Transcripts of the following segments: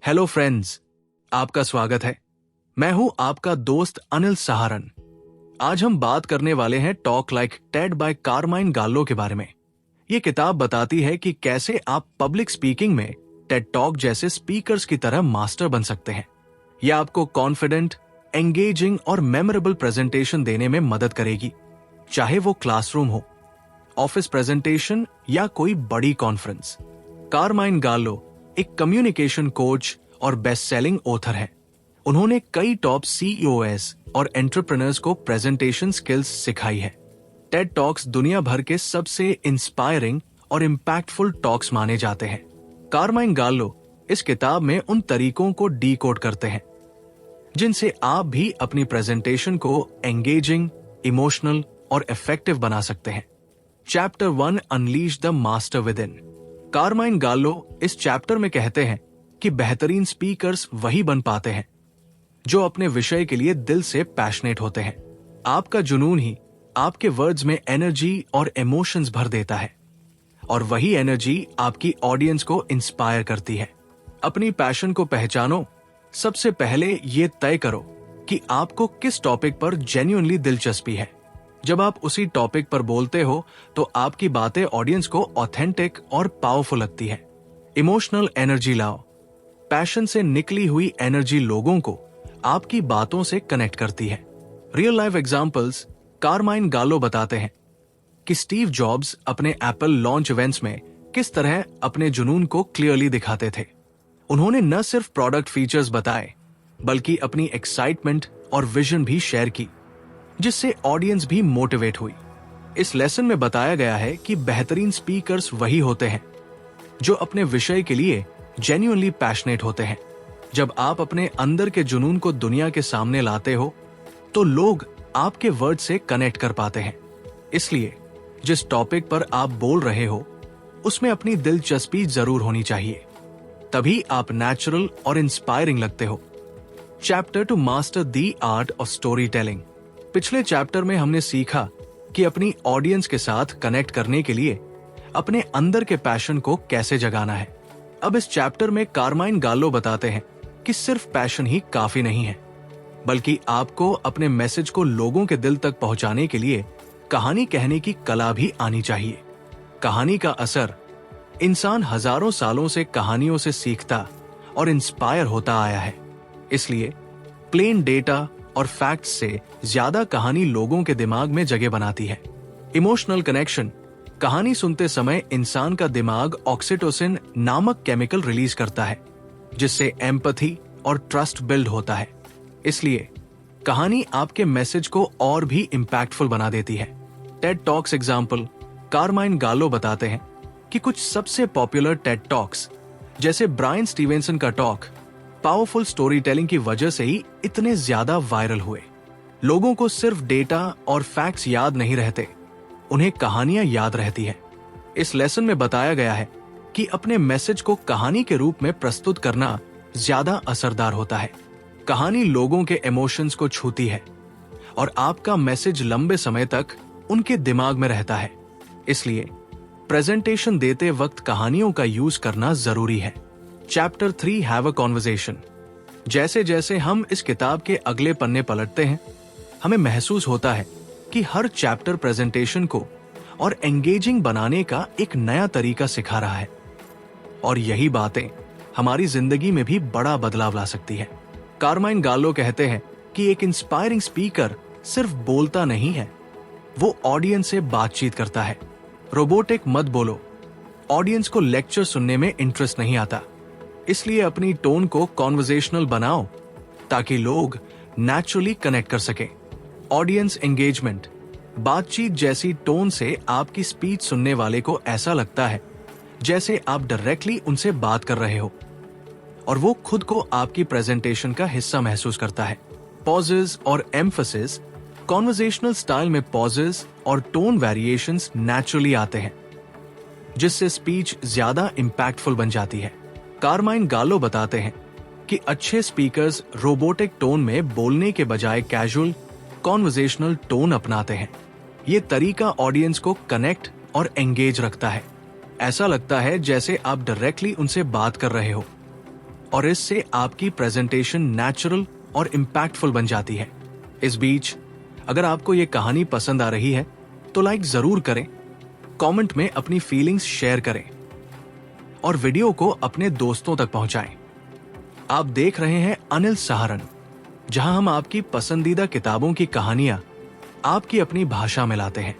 Hello friends, आपका स्वागत है। मैं हूं आपका दोस्त अनिल सहारन। आज हम बात करने वाले हैं Talk Like TED by Carmine Gallo के बारे में। ये किताब बताती है कि कैसे आप पब्लिक स्पीकिंग में टेड टॉक जैसे स्पीकर्स की तरह मास्टर बन सकते हैं। यह आपको कॉन्फिडेंट, एंगेजिंग और मेमोरेबल प्रेजेंटेशन देने में मदद करेगी, चाहे वो क्लासरूम हो, ऑफिस प्रेजेंटेशन या कोई बड़ी कॉन्फ्रेंस। कारमाइन गाल्लो एक कम्युनिकेशन कोच और बेस्ट सेलिंग ऑथर है। उन्होंने कई टॉप सीईओएस और एंटरप्रेन्योर्स को प्रेजेंटेशन स्किल्स सिखाई है। टेड टॉक्स दुनिया भर के सबसे इंस्पायरिंग और इम्पैक्टफुल टॉक्स माने जाते हैं। कारमाइन गाल्लो इस किताब में उन तरीकों को डीकोड करते हैं जिनसे आप भी अपनी प्रेजेंटेशन को एंगेजिंग, इमोशनल और इफेक्टिव बना सकते हैं। Chapter 1 unleash the master within. Carmine Gallo इस चैप्टर में कहते हैं कि बेहतरीन स्पीकर्स वही बन पाते हैं जो अपने विषय के लिए दिल से पैशनेट होते हैं। आपका जुनून ही आपके वर्ड्स में एनर्जी और इमोशंस भर देता है, और वही एनर्जी आपकी ऑडियंस को इंस्पायर करती है। अपनी पैशन को पहचानो। सबसे पहले ये तय करो कि आपको किस टॉपिक पर जेन्युइनली दिलचस्पी है। जब आप उसी टॉपिक पर बोलते हो तो आपकी बातें ऑडियंस को ऑथेंटिक और पावरफुल लगती है। इमोशनल एनर्जी लाओ। पैशन से निकली हुई एनर्जी लोगों को आपकी बातों से कनेक्ट करती है। Real life examples. कारमाइन गाल्लो बताते हैं कि स्टीव जॉब्स अपने एप्पल लॉन्च इवेंट्स में किस तरह अपने जुनून को क्लियरली दिखाते थे। उन्होंने न सिर्फ प्रोडक्ट फीचर्स बताए, बल्कि अपनी एक्साइटमेंट और विजन भी शेयर की, जिससे ऑडियंस भी मोटिवेट हुई। इस लेसन में बताया गया है कि बेहतरीन स्पीकर्स वही होते हैं जो अपने विषय के लिए जेन्युइनली पैशनेट होते हैं। जब आप अपने अंदर के जुनून को दुनिया के सामने लाते हो तो लोग आपके वर्ड से कनेक्ट कर पाते हैं। इसलिए जिस टॉपिक पर आप बोल रहे हो उसमें अपनी दिलचस्पी जरूर होनी चाहिए, तभी आप नेचुरल और इंस्पायरिंग लगते हो। Chapter two master the art of story telling. पिछले चैप्टर में हमने सीखा कि अपनी ऑडियंस के साथ कनेक्ट करने के लिए अपने अंदर के पैशन को कैसे जगाना है। अब इस चैप्टर में कारमाइन गाल्लो बताते हैं कि सिर्फ पैशन ही काफी नहीं है, बल्कि आपको अपने मैसेज को लोगों के दिल तक पहुंचाने के लिए कहानी कहने की कला भी आनी चाहिए। कहानी का असर। इंसान हजारों सालों से कहानियों से सीखता और इंस्पायर होता आया है। इसलिए प्लेन डेटा और फैक्ट्स से ज्यादा कहानी लोगों के दिमाग में जगह बनाती है। Emotional connection. कहानी सुनते समय इंसान का दिमाग ऑक्सीटोसिन नामक केमिकल रिलीज करता है, जिससे एम्पैथी और ट्रस्ट बिल्ड होता है। इसलिए कहानी आपके मैसेज को और भी इम्पैक्टफुल बना देती है। Ted talks example. कारमाइन गाल्लो बताते हैं कि कुछ सबसे पॉपुलर टेड टॉक्स, जैसे ब्रायन स्टीवेंसन का टॉक, पावरफुल स्टोरी टेलिंग की वजह से ही इतने ज्यादा वायरल हुए। लोगों को सिर्फ डेटा और फैक्ट्स याद नहीं रहते, उन्हें कहानियां याद रहती है। इस लेसन में बताया गया है कि अपने मैसेज को कहानी के रूप में प्रस्तुत करना ज्यादा असरदार होता है। कहानी लोगों के इमोशंस को छूती है और आपका मैसेज लंबे समय तक उनके दिमाग में रहता है। इसलिए प्रेजेंटेशन देते वक्त कहानियों का यूज करना जरूरी है। Chapter 3 have a conversation. जैसे जैसे हम इस किताब के अगले पन्ने पलटते हैं, हमें महसूस होता है कि हर चैप्टर प्रेजेंटेशन को और एंगेजिंग बनाने का एक नया तरीका सिखा रहा है, और यही बातें हमारी जिंदगी में भी बड़ा बदलाव ला सकती है। कारमाइन गाल्लो कहते हैं कि एक इंस्पायरिंग स्पीकर सिर्फ बोलता नहीं है, वो ऑडियंस से बातचीत करता है। रोबोटिक मत बोलो। ऑडियंस को लेक्चर सुनने में इंटरेस्ट नहीं आता, इसलिए अपनी टोन को कॉन्वर्सेशनल बनाओ ताकि लोग नेचुरली कनेक्ट कर सकें। Audience engagement. बातचीत जैसी टोन से आपकी स्पीच सुनने वाले को ऐसा लगता है जैसे आप डायरेक्टली उनसे बात कर रहे हो, और वो खुद को आपकी प्रेजेंटेशन का हिस्सा महसूस करता है। पॉजेस और एम्फसिस। कॉन्वर्सेशनल स्टाइल में पॉजेस और टोन वेरिएशंस नेचुरली आते हैं, जिससे स्पीच ज्यादा इम्पैक्टफुल बन जाती है। कारमाइन गाल्लो बताते हैं कि अच्छे स्पीकर्स रोबोटिक टोन में बोलने के बजाय कैजुअल, कॉन्वर्सेशनल टोन अपनाते हैं। ये तरीका ऑडियंस को कनेक्ट और एंगेज रखता है। ऐसा लगता है जैसे आप डायरेक्टली उनसे बात कर रहे हो, और इससे आपकी प्रेजेंटेशन नेचुरल और इम्पैक्टफुल बन जाती है। इस बीच अगर आपको ये कहानी पसंद आ रही है तो लाइक जरूर करें, कमेंट में अपनी फीलिंग्स शेयर करें और वीडियो को अपने दोस्तों तक पहुंचाएं। आप देख रहे हैं अनिल सहारन, जहां हम आपकी पसंदीदा किताबों की कहानियां आपकी अपनी भाषा में लाते हैं।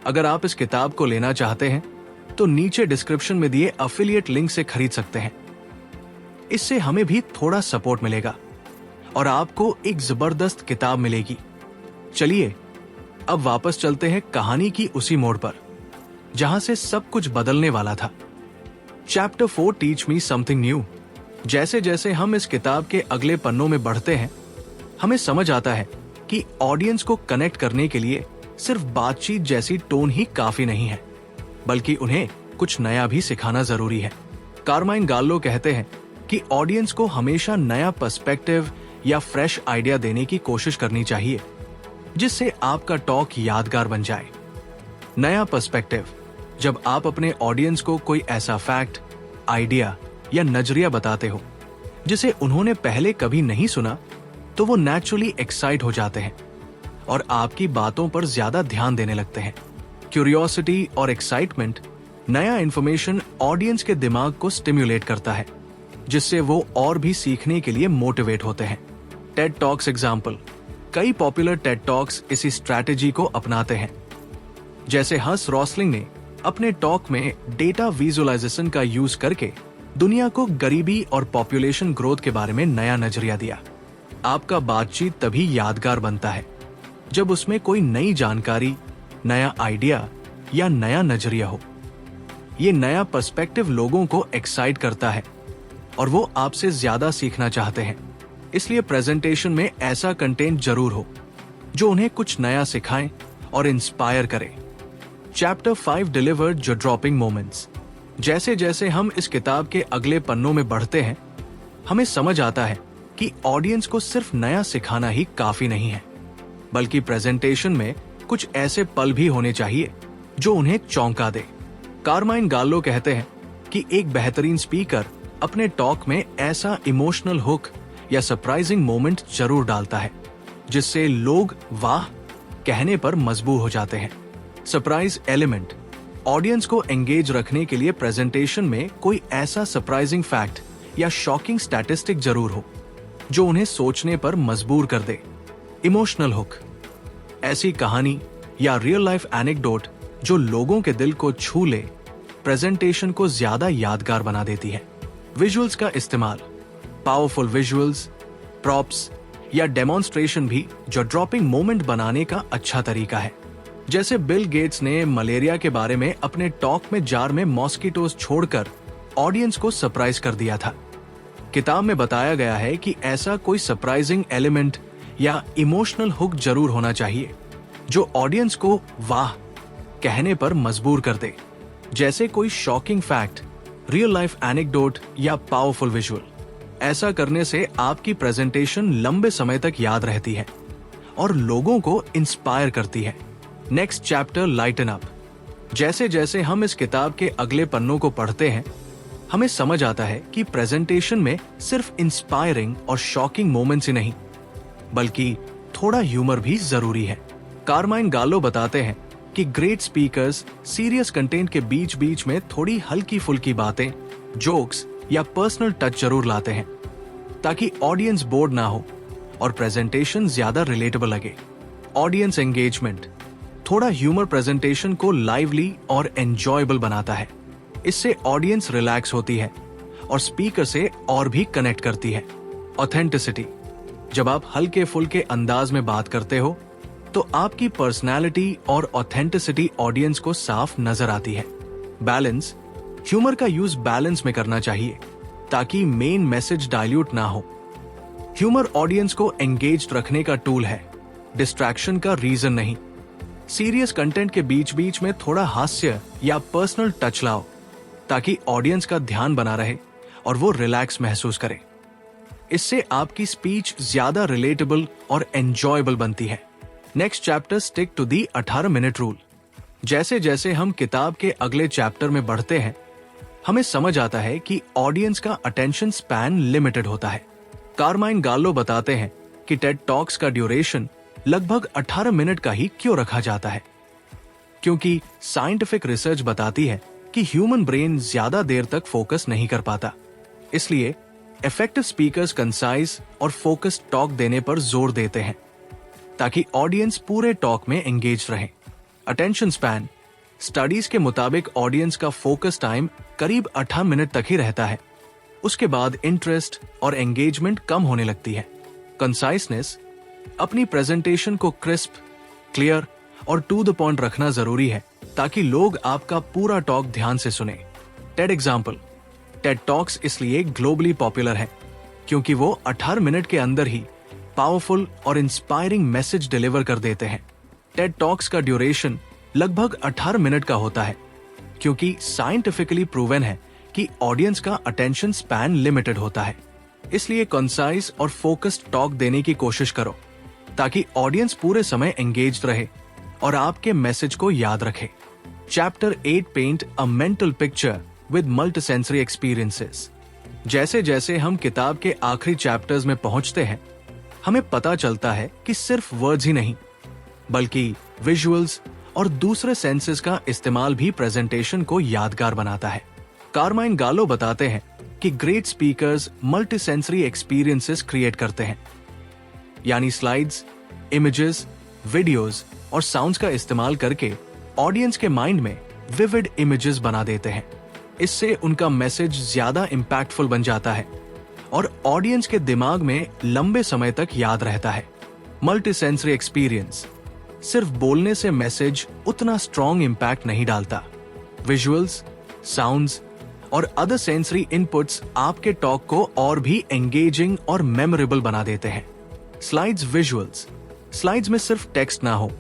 अगर आप इस किताब को लेना चाहते हैं तो नीचे डिस्क्रिप्शन में दिए अफिलिएट लिंक से खरीद सकते हैं। इससे हमें भी थोड़ा सपोर्ट मिलेगा और आपको एक जबरदस्त किताब मिलेगी। चलिए अब वापस चलते हैं कहानी की उसी मोड़ पर जहां से सब कुछ बदलने वाला था। Chapter 4 teach me something new. जैसे जैसे हम इस किताब के अगले पन्नों में बढ़ते हैं, हमें समझ आता है कि ऑडियंस को कनेक्ट करने के लिए सिर्फ बातचीत जैसी टोन ही काफी नहीं है, बल्कि उन्हें कुछ नया भी सिखाना जरूरी है। कारमाइन गाल्लो कहते हैं कि ऑडियंस को हमेशा नया पर्सपेक्टिव या फ्रेश आइडिया देने की कोशिश करनी चाहिए, जिससे आपका टॉक यादगार बन जाए। नया पर्सपेक्टिव, जब आप अपने ऑडियंस को कोई ऐसा फैक्ट, आइडिया या नजरिया बताते हो जिसे उन्होंने पहले कभी नहीं सुना, तो वो नेचुरली एक्साइट हो जाते हैं और आपकी बातों पर ज्यादा ध्यान देने लगते हैं। क्यूरियोसिटी और एक्साइटमेंट नया इंफॉर्मेशन ऑडियंस के दिमाग को स्टिम्युलेट करता है, जिससे वो और भी सीखने के लिए मोटिवेट होते हैं। टेड टॉक्स एग्जाम्पल, कई पॉपुलर टेड टॉक्स इसी स्ट्रैटेजी को अपनाते हैं। जैसे हंस रॉसलिंग ने अपने टॉक में डेटा विजुअलाइजेशन का यूज करके दुनिया को गरीबी और पॉपुलेशन ग्रोथ के बारे में नया नजरिया दिया। आपका बातचीत तभी यादगार बनता है जब उसमें कोई नई जानकारी, नया आइडिया या नया नजरिया हो। ये नया पर्सपेक्टिव लोगों को एक्साइट करता है और वो आपसे ज्यादा सीखना चाहते हैं। इसलिए प्रेजेंटेशन में ऐसा कंटेंट जरूर हो जो उन्हें कुछ नया सिखाए और इंस्पायर करे। चैप्टर 5 डिलीवर्ड जो ड्रॉपिंग मोमेंट्स। जैसे जैसे हम इस किताब के अगले पन्नों में बढ़ते हैं, हमें समझ आता है कि ऑडियंस को सिर्फ नया सिखाना ही काफी नहीं है, बल्कि प्रेजेंटेशन में कुछ ऐसे पल भी होने चाहिए जो उन्हें चौंका दे। कारमाइन गाल्लो कहते हैं कि एक बेहतरीन स्पीकर अपने टॉक में ऐसा इमोशनल हुक या सरप्राइजिंग मोमेंट जरूर डालता है जिससे लोग वाह कहने पर मजबूर हो जाते हैं। सरप्राइज एलिमेंट, ऑडियंस को एंगेज रखने के लिए प्रेजेंटेशन में कोई ऐसा सरप्राइजिंग फैक्ट या शॉकिंग स्टैटिस्टिक जरूर हो जो उन्हें सोचने पर मजबूर कर दे। इमोशनल हुक, ऐसी कहानी या रियल लाइफ एनेक्डोट जो लोगों के दिल को छू ले, प्रेजेंटेशन को ज्यादा यादगार बना देती है। विजुअल्स का इस्तेमाल, पावरफुल विजुअल्स, प्रॉप्स या डेमोन्स्ट्रेशन भी जो ड्रॉपिंग मोमेंट बनाने का अच्छा तरीका है। जैसे बिल गेट्स ने मलेरिया के बारे में अपने टॉक में जार में मॉस्किटोज छोड़कर ऑडियंस को सरप्राइज कर दिया था। किताब में बताया गया है कि ऐसा कोई सरप्राइजिंग एलिमेंट या इमोशनल हुक जरूर होना चाहिए जो ऑडियंस को वाह कहने पर मजबूर कर दे, जैसे कोई shocking fact, real life anecdote या पावरफुल विजुअल। ऐसा करने से आपकी प्रेजेंटेशन लंबे समय तक याद रहती है और लोगों को इंस्पायर करती है। Next chapter lighten up. जैसे जैसे हम इस किताब के अगले पन्नों को पढ़ते हैं, हमें समझ आता है कि प्रेजेंटेशन में सिर्फ इंस्पायरिंग और शॉकिंग मोमेंट्स ही नहीं, बल्कि थोड़ा ह्यूमर भी जरूरी है। कारमाइन गाल्लो बताते हैं कि ग्रेट स्पीकर्स सीरियस कंटेंट के बीच बीच में थोड़ी हल्की फुल्की बातें, जोक्स या पर्सनल टच जरूर लाते हैं ताकि ऑडियंस बोर्ड ना हो और प्रेजेंटेशन ज्यादा रिलेटेबल लगे। ऑडियंस एंगेजमेंट, थोड़ा ह्यूमर प्रेजेंटेशन को लाइवली और एंजॉयबल बनाता है। इससे ऑडियंस रिलैक्स होती है और स्पीकर से और भी कनेक्ट करती है। ऑथेंटिसिटी, जब आप हल्के फुल्के अंदाज में बात करते हो तो आपकी पर्सनैलिटी और ऑथेंटिसिटी ऑडियंस को साफ नजर आती है। बैलेंस, ह्यूमर का यूज बैलेंस में करना चाहिए ताकि मेन मैसेज डाइल्यूट ना हो। ह्यूमर ऑडियंस को एंगेज्ड रखने का टूल है, डिस्ट्रैक्शन का रीजन नहीं। सीरियस कंटेंट के बीच बीच में थोड़ा हास्य या पर्सनल टच लाओ ताकि ऑडियंस का ध्यान बना रहे और वो रिलैक्स महसूस करे। इससे आपकी स्पीच ज्यादा रिलेटेबल और एंजॉयबल बनती है। Next chapter, stick to the 18 minute rule. जैसे जैसे हम किताब के अगले चैप्टर में बढ़ते हैं, हमें समझ आता है कि ऑडियंस का अटेंशन स्पैन लिमिटेड होता है। कारमाइन गालो बताते हैं कि टेड टॉक्स का ड्यूरेशन लगभग 18 मिनट का ही क्यों रखा जाता है, क्योंकि साइंटिफिक रिसर्च बताती है कि ह्यूमन ब्रेन ज्यादा देर तक फोकस नहीं कर पाता। इसलिए इफेक्टिव स्पीकर्स कंसाइज और फोकस्ड टॉक देने पर जोर देते हैं ताकि ऑडियंस पूरे टॉक में एंगेज रहे। अटेंशन स्पैन स्टडीज के मुताबिक ऑडियंस का फोकस टाइम करीब 18 मिनट तक ही रहता है। उसके बाद इंटरेस्ट और एंगेजमेंट कम होने लगती है। कंसाइसनेस, अपनी प्रेजेंटेशन को क्रिस्प, क्लियर और टू द पॉइंट रखना जरूरी है ताकि लोग आपका पूरा टॉक ध्यान से सुने। टेड एग्जाम्पल, टेड टॉक्स इसलिए ग्लोबली पॉपुलर है क्योंकि वो 18 मिनट के अंदर ही पावरफुल और इंस्पायरिंग मैसेज डिलीवर कर देते हैं। टेड टॉक्स का ड्यूरेशन लगभग 18 मिनट का होता है क्योंकि साइंटिफिकली प्रूवन है कि ऑडियंस का अटेंशन स्पैन लिमिटेड होता है। इसलिए कंसाइज और फोकस्ड टॉक देने की कोशिश करो ताकि ऑडियंस पूरे समय एंगेज्ड रहे और आपके मैसेज को याद रखे। Chapter 8 paint a mental picture with multisensory experiences. जैसे जैसे हम किताब के आखिरी चैप्टर्स में पहुंचते हैं, हमें पता चलता है कि सिर्फ वर्ड्स ही नहीं बल्कि विजुअल्स और दूसरे सेंसेस का इस्तेमाल भी प्रेजेंटेशन को यादगार बनाता है। कारमाइन गालो बताते हैं कि ग्रेट स्पीकर्स मल्टीसेंसरी एक्सपीरियंसेस क्रिएट करते हैं, यानी स्लाइड्स, इमेजेस, वीडियोस और साउंड्स का इस्तेमाल करके ऑडियंस के माइंड में विविड इमेजेस बना देते हैं। इससे उनका मैसेज ज्यादा इम्पैक्टफुल बन जाता है और ऑडियंस के दिमाग में लंबे समय तक याद रहता है। मल्टीसेंसरी एक्सपीरियंस सिर्फ बोलने से मैसेज उतना स्ट्रॉन्ग इम्पैक्ट नहीं डालता। विजुअल्स, साउंड्स और अदर सेंसरी इनपुट्स आपके टॉक को और भी एंगेजिंग और मेमोरेबल बना देते हैं। स्लाइड्स, विजुअल्स, स्लाइड्स में सिर्फ टेक्स्ट ना हो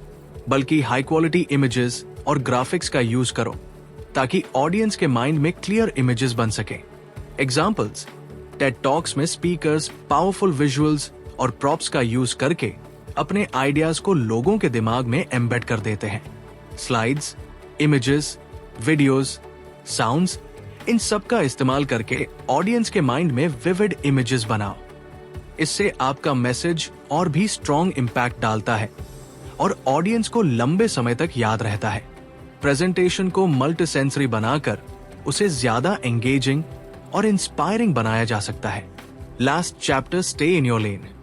बल्कि हाई क्वालिटी इमेजेस और ग्राफिक्स का यूज करो ताकि ऑडियंस के माइंड में क्लियर इमेजेस बन सके। एग्जाम्पल्स, टेड टॉक्स में स्पीकर्स पावरफुल विजुअल्स और प्रॉप्स का यूज करके अपने आइडियाज को लोगों के दिमाग में एम्बेड कर देते हैं। स्लाइड्स, इमेजेस, वीडियोस, साउंड्स, इन सब का इस्तेमाल करके ऑडियंस के माइंड में विविड इमेजेस बनाओ। इससे आपका मैसेज और भी स्ट्रॉन्ग इम्पैक्ट डालता है और ऑडियंस को लंबे समय तक याद रहता है। प्रेजेंटेशन को मल्टीसेंसरी बनाकर उसे ज्यादा एंगेजिंग और इंस्पायरिंग बनाया जा सकता है। Last chapter, stay in your lane.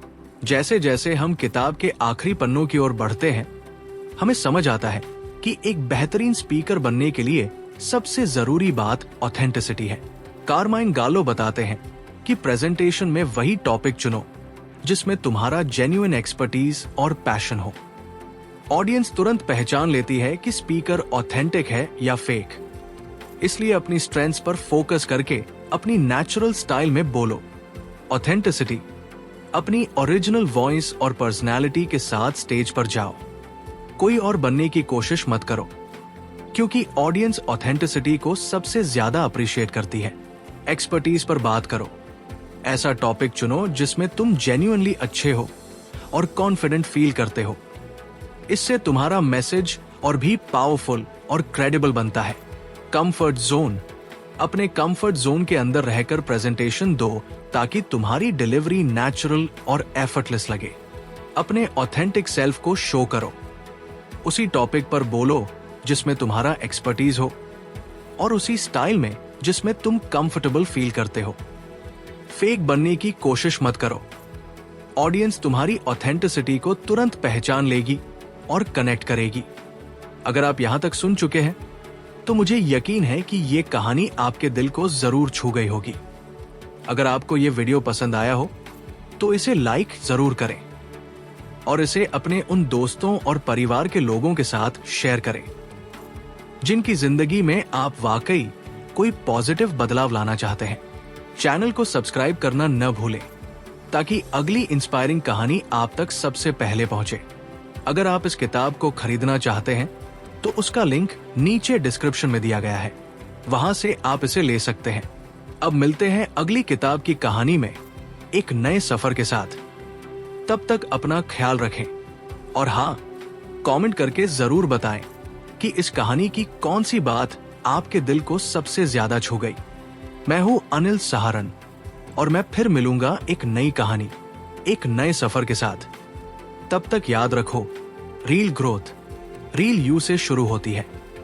जैसे जैसे हम किताब के आखिरी पन्नों की ओर बढ़ते हैं, हमें समझ आता है कि एक बेहतरीन स्पीकर बनने के लिए सबसे जरूरी बात ऑथेंटिसिटी है। कारमाइन गालो बताते हैं कि प्रेजेंटेशन में वही टॉपिक चुनो जिसमें तुम्हारा जेन्युइन एक्सपर्टीज और पैशन हो। ऑडियंस तुरंत पहचान लेती है कि स्पीकर ऑथेंटिक है या फेक। इसलिए अपनी स्ट्रेंथ्स पर फोकस करके अपनी नेचुरल स्टाइल में बोलो। ऑथेंटिसिटी, अपनी ओरिजिनल वॉइस और पर्सनैलिटी के साथ स्टेज पर जाओ। कोई और बनने की कोशिश मत करो क्योंकि ऑडियंस ऑथेंटिसिटी को सबसे ज्यादा अप्रिशिएट करती है। एक्सपर्टीज पर बात करो। ऐसा टॉपिक चुनो जिसमें तुम जेन्युइनली अच्छे हो और कॉन्फिडेंट फील करते हो। इससे तुम्हारा मैसेज और भी पावरफुल और क्रेडिबल बनता है। कंफर्ट जोन, अपने कंफर्ट जोन के अंदर रहकर प्रेजेंटेशन दो ताकि तुम्हारी डिलीवरी नेचुरल और एफर्टलेस लगे। अपने ऑथेंटिक सेल्फ को शो करो। उसी टॉपिक पर बोलो जिसमें तुम्हारा एक्सपर्टीज हो और उसी स्टाइल में जिसमें तुम कंफर्टेबल फील करते हो। फेक बनने की कोशिश मत करो। ऑडियंस तुम्हारी ऑथेंटिसिटी को तुरंत पहचान लेगी और कनेक्ट करेगी। अगर आप यहां तक सुन चुके हैं तो मुझे यकीन है कि ये कहानी आपके दिल को जरूर छू गई होगी। अगर आपको ये वीडियो पसंद आया हो तो इसे लाइक जरूर करें और इसे अपने उन दोस्तों और परिवार के लोगों के साथ शेयर करें जिनकी जिंदगी में आप वाकई कोई पॉजिटिव बदलाव लाना चाहते हैं। चैनल को सब्सक्राइब करना न भूलें ताकि अगली इंस्पायरिंग कहानी आप तक सबसे पहले पहुंचे। अगर आप इस किताब को खरीदना चाहते हैं तो उसका लिंक नीचे डिस्क्रिप्शन में दिया गया है, वहां से आप इसे ले सकते हैं। अब मिलते हैं अगली किताब की कहानी में एक नए सफर के साथ। तब तक अपना ख्याल रखें और हाँ, कमेंट करके जरूर बताएं कि इस कहानी की कौन सी बात आपके दिल को सबसे ज्यादा छू गई। मैं हूं अनिल सहारन और मैं फिर मिलूंगा एक नई कहानी, एक नए सफर के साथ। तब तक याद रखो, रियल ग्रोथ रियल यू से शुरू होती है।